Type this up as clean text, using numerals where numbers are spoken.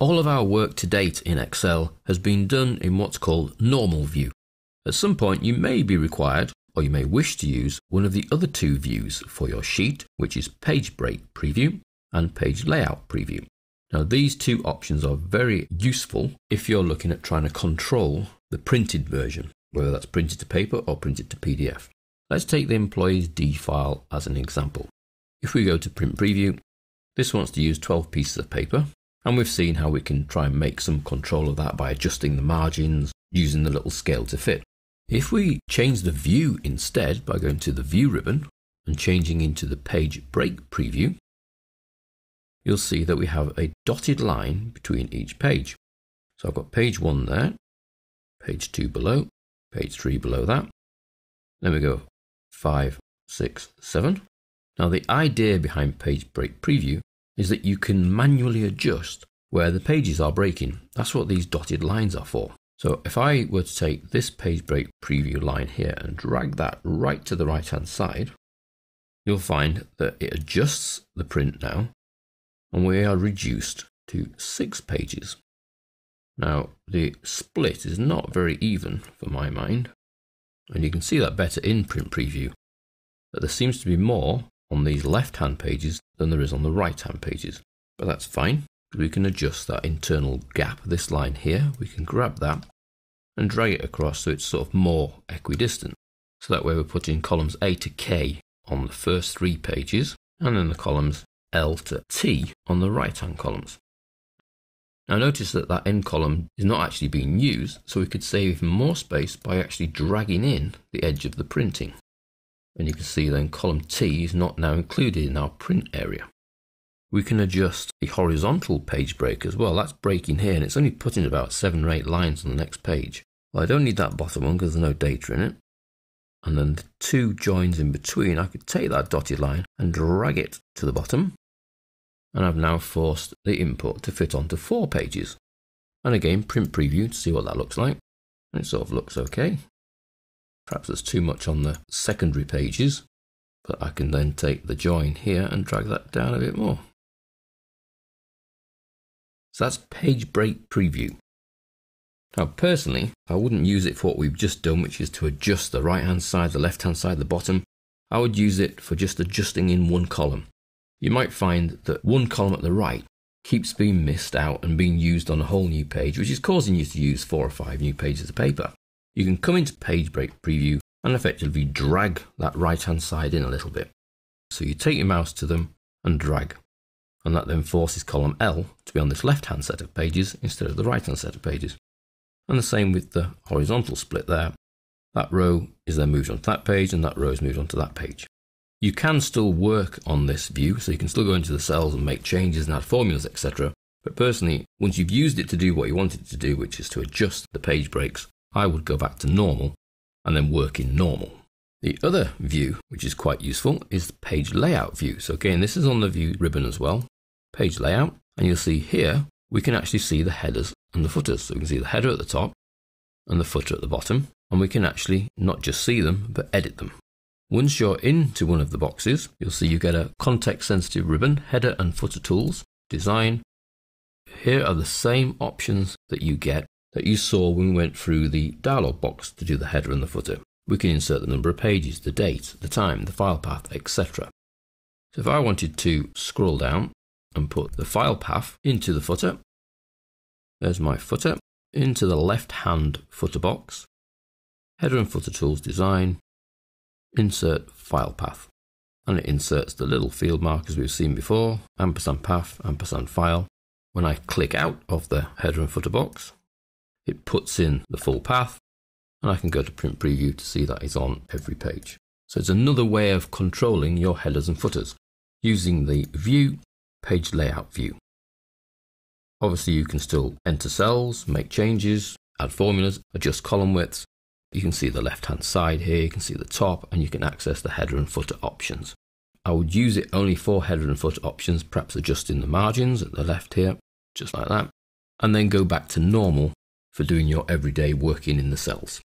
All of our work to date in Excel has been done in what's called normal view. At some point you may be required, or you may wish to use one of the other two views for your sheet, which is page break preview and page layout preview. Now these two options are very useful if you're looking at trying to control the printed version, whether that's printed to paper or printed to PDF. Let's take the employees D file as an example. If we go to print preview, this wants to use 12 pieces of paper, and we've seen how we can try and make some control of that by adjusting the margins, using the little scale to fit. If we change the view instead by going to the view ribbon and changing into the page break preview, you'll see that we have a dotted line between each page. So I've got page 1 there, page 2 below, page 3 below that. Then we go 5, 6, 7. Now the idea behind page break preview is that you can manually adjust where the pages are breaking. That's what these dotted lines are for. So if I were to take this page break preview line here and drag that right to the right hand side, you'll find that it adjusts the print now, and we are reduced to 6 pages. Now the split is not very even for my mind, and you can see that better in print preview, that there seems to be more on these left hand pages than there is on the right hand pages. But that's fine, because we can adjust that internal gap, this line here. We can grab that and drag it across so it's sort of more equidistant. So that way we're putting columns A to K on the first 3 pages, and then the columns L to T on the right hand columns. Now notice that that end column is not actually being used, so we could save even more space by actually dragging in the edge of the printing. And you can see then column T is not now included in our print area. We can adjust the horizontal page break as well. That's breaking here, and it's only putting about 7 or 8 lines on the next page. Well, I don't need that bottom one because there's no data in it. And then the 2 joins in between, I could take that dotted line and drag it to the bottom. And I've now forced the input to fit onto 4 pages. And again, print preview to see what that looks like. And it sort of looks okay. Perhaps there's too much on the secondary pages, but I can then take the join here and drag that down a bit more. So that's page break preview. Now personally, I wouldn't use it for what we've just done, which is to adjust the right hand side, the left hand side, the bottom. I would use it for just adjusting in one column. You might find that one column at the right keeps being missed out and being used on a whole new page, which is causing you to use 4 or 5 new pages of paper. You can come into page break preview and effectively drag that right hand side in a little bit. So you take your mouse to them and drag, and that then forces column L to be on this left hand set of pages instead of the right hand set of pages. And the same with the horizontal split there. That row is then moved onto that page, and that row is moved onto that page. You can still work on this view, so you can still go into the cells and make changes and add formulas, etc. But personally, once you've used it to do what you want it to do, which is to adjust the page breaks, I would go back to normal and then work in normal. The other view, which is quite useful, is the page layout view. So again, this is on the view ribbon as well, page layout, and you'll see here we can actually see the headers and the footers. So we can see the header at the top and the footer at the bottom, and we can actually not just see them, but edit them. Once you're into one of the boxes, you'll see you get a context-sensitive ribbon, header and footer tools, design. Here are the same options that you get that you saw when we went through the dialog box to do the header and the footer. We can insert the number of pages, the date, the time, the file path, etc. So if I wanted to scroll down and put the file path into the footer, there's my footer, into the left-hand footer box, header and footer tools, design, insert file path, and it inserts the little field markers we've seen before, ampersand path, ampersand file. When I click out of the header and footer box, it puts in the full path, and I can go to print preview to see that it's on every page. So it's another way of controlling your headers and footers using the view page layout view. Obviously you can still enter cells, make changes, add formulas, adjust column widths. You can see the left hand side here, you can see the top, and you can access the header and footer options. I would use it only for header and footer options, perhaps adjusting the margins at the left here, just like that, and then go back to normal for doing your everyday working in the cells.